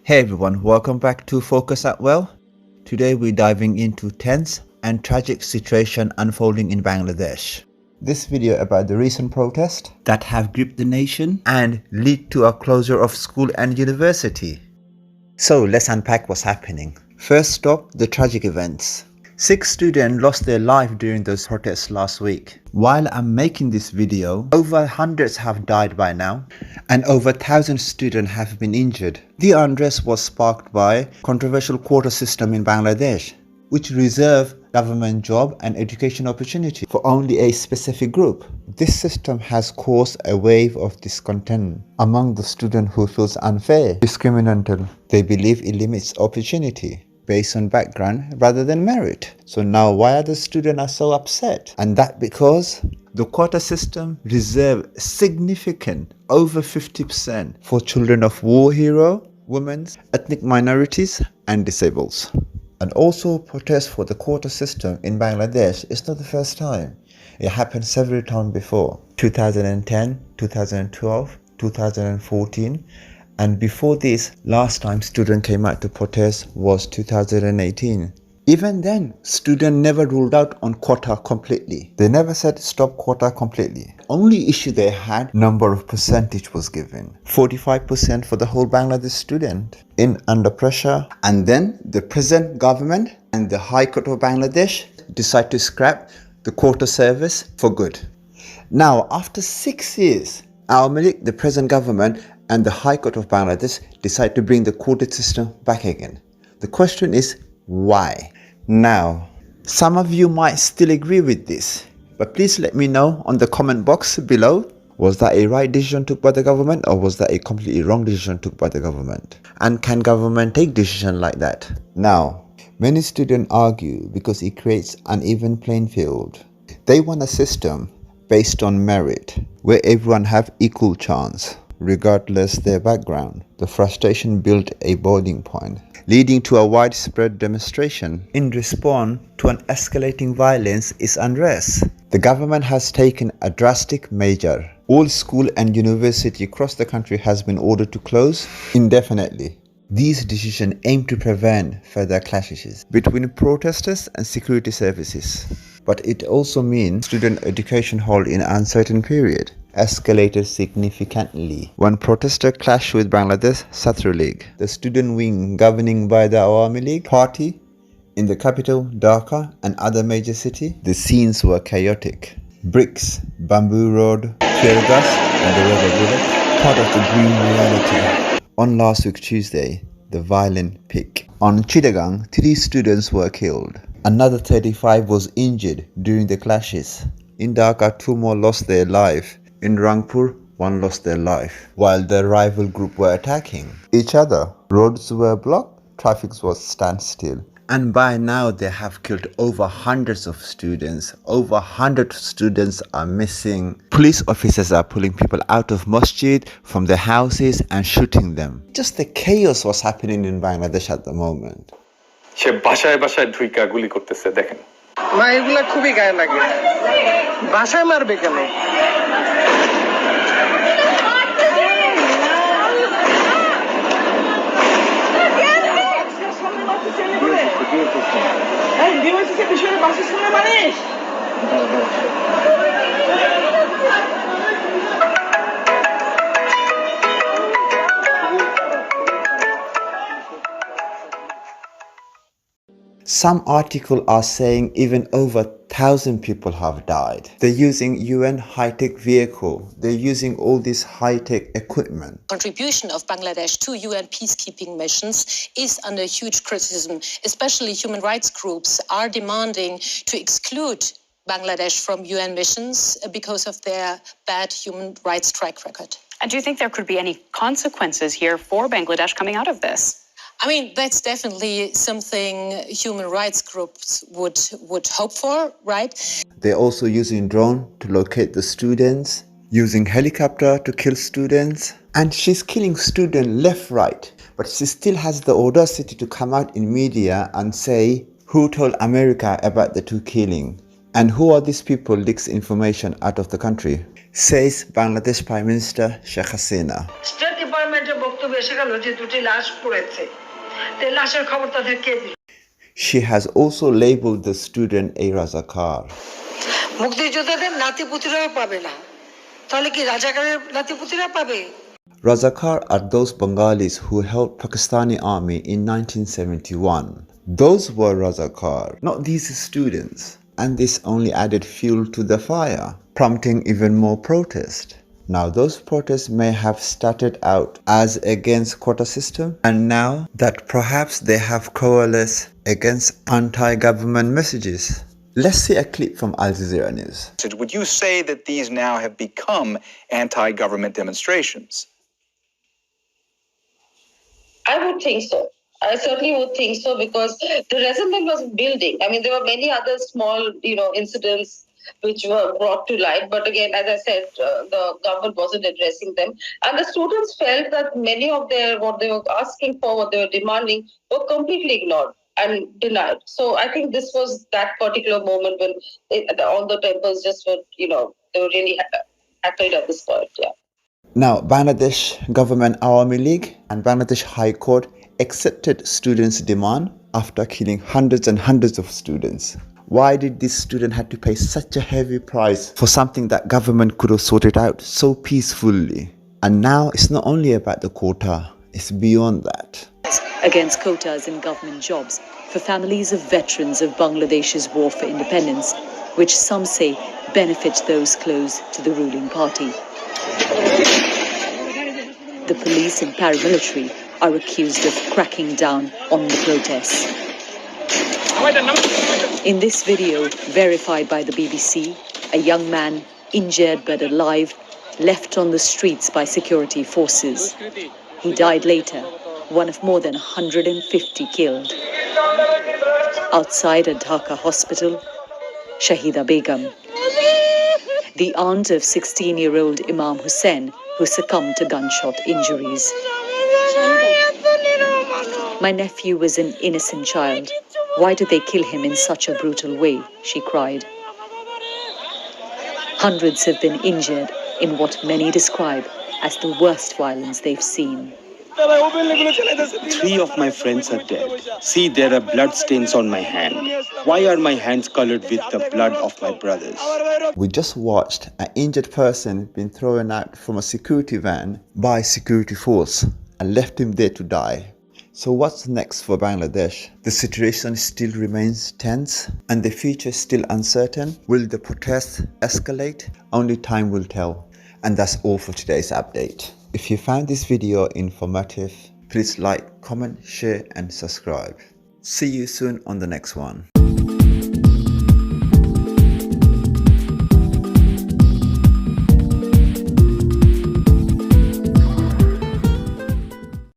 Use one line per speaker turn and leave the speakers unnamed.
Hey everyone, welcome back to Focus at Well. Today we're diving into tense and tragic situation unfolding in Bangladesh. This video about the recent protests that have gripped the nation and lead to a closure of school and university. So let's unpack what's happening. First stop, the tragic events. 6 students lost their life during those protests last week. While I'm making this video, over hundreds have died by now and over 1,000 students have been injured. The unrest was sparked by controversial quota system in Bangladesh, which reserve government job and education opportunity for only a specific group. This system has caused a wave of discontent among the students who feels unfair, discriminatory. They believe it limits opportunity based on background rather than merit. So now why are the students so upset? And that because the quota system reserved significant over 50% for children of war hero, women, ethnic minorities and disabled. And also protest for the quota system in Bangladesh is not the first time. It happened several times before. 2010, 2012, 2014. And before this, last time students came out to protest was 2018. Even then, students never ruled out on quota completely. They never said stop quota completely. Only issue they had, number of percentage was given. 45% for the whole Bangladesh student in under pressure. And then the present government and the High Court of Bangladesh decide to scrap the quota service for good. Now, after 6 years, our Malik, the present government, and the High Court of Bangladesh decide to bring the quota system back again. The question is, why? Now, some of you might still agree with this, but please let me know on the comment box below. Was that a right decision took by the government, or was that a completely wrong decision took by the government? And can government take decisions like that? Now, many students argue because it creates an uneven playing field. They want a system based on merit, where everyone have equal chance, regardless their background. The frustration built a boiling point, leading to a widespread demonstration. In response to an escalating violence is unrest. The government has taken a drastic measure. All school and university across the country has been ordered to close indefinitely. These decisions aim to prevent further clashes between protesters and security services. But it also means student education halt in an uncertain period escalated significantly when protesters clashed with Bangladesh Satru League, the student wing governing by the Awami League party in the capital Dhaka and other major cities. The scenes were chaotic. Bricks, bamboo road, tear gas and the rubber bullet, part of the grim reality. On last week Tuesday, the violent peak. On Chittagong, 3 students were killed. Another 35 was injured during the clashes. In Dhaka, 2 more lost their life. In Rangpur, 1 lost their life, while the rival group were attacking each other. Roads were blocked, traffic was standstill. And by now they have killed over hundreds of students. Over 100 students are missing. Police officers are pulling people out of masjid from their houses and shooting them. Just the chaos was happening in Bangladesh at the moment.
সে বাসায় বাসায় ঢুইকা গুলি করতেছে দেখেন
না এগুলা খুবই গায়ে লাগে বাসায় মারবে কেন এই ডিওসি বিষয়ে বাসের সামনে মারিস
Some articles are saying even over 1,000 people have died. They're using UN high-tech vehicle. They're using all this high-tech equipment.
Contribution of Bangladesh to UN peacekeeping missions is under huge criticism. Especially human rights groups are demanding to exclude Bangladesh from UN missions because of their bad human rights track record.
And do you think there could be any consequences here for Bangladesh coming out of this?
I mean, that's definitely something human rights groups would hope for, right?
They're also using drone to locate the students, using helicopter to kill students. And she's killing students left, right. But she still has the audacity to come out in media and say, who told America about the 2 killing? And who are these people leaks information out of the country? Says Bangladesh Prime Minister Sheikh Hasina.
State Department
গভর্নমেন্টের বক্তব্য এসে গেল যে দুটি লাশ পড়েছে, তো লাশের খবর তাদের কে দিল?
She has also labeled the student a Razakar.
মুক্তিযোদ্ধাদের নাতিপুতিরাও পাবে না, তাহলে কি রাজাকারের নাতিপুতিরা পাবে?
Razakar are those Bengalis who helped Pakistani army in 1971. Those were Razakar, not these students. And this only added fuel to the fire, prompting even more protest. Now those protests may have started out as against quota system, and now that perhaps they have coalesced against anti-government messages. Let's see a clip from Al Jazeera News.
Would you say that these now have become anti-government demonstrations?
I would think so. I certainly would think so, because the resentment was building. I mean, there were many other small, incidents which were brought to light. But again, as I said, the government wasn't addressing them. And the students felt that many of what they were asking for, what they were demanding, were completely ignored and denied. So I think this was that particular moment when all the temples just were, they were really happy at this point, yeah.
Now, Bangladesh Government Awami League and Bangladesh High Court accepted students' demand after killing hundreds and hundreds of students. Why did this student have to pay such a heavy price for something that government could have sorted out so peacefully? And now it's not only about the quota, it's beyond that.
Against quotas in government jobs for families of veterans of Bangladesh's war for independence, which some say benefit those close to the ruling party. The police and paramilitary are accused of cracking down on the protests. In this video, verified by the BBC, a young man, injured but alive, left on the streets by security forces. He died later, one of more than 150 killed. Outside a Dhaka hospital, Shahida Begum, the aunt of 16-year-old Imam Hussain, who succumbed to gunshot injuries. My nephew was an innocent child. Why did they kill him in such a brutal way? She cried. Hundreds have been injured in what many describe as the worst violence they've seen.
3 of my friends are dead. See, there are blood stains on my hand. Why are my hands colored with the blood of my brothers?
We just watched an injured person being thrown out from a security van by security force and left him there to die. So what's next for Bangladesh? The situation still remains tense and the future is still uncertain. Will the protests escalate? Only time will tell. And that's all for today's update. If you found this video informative, please like, comment, share and subscribe. See you soon on the next one.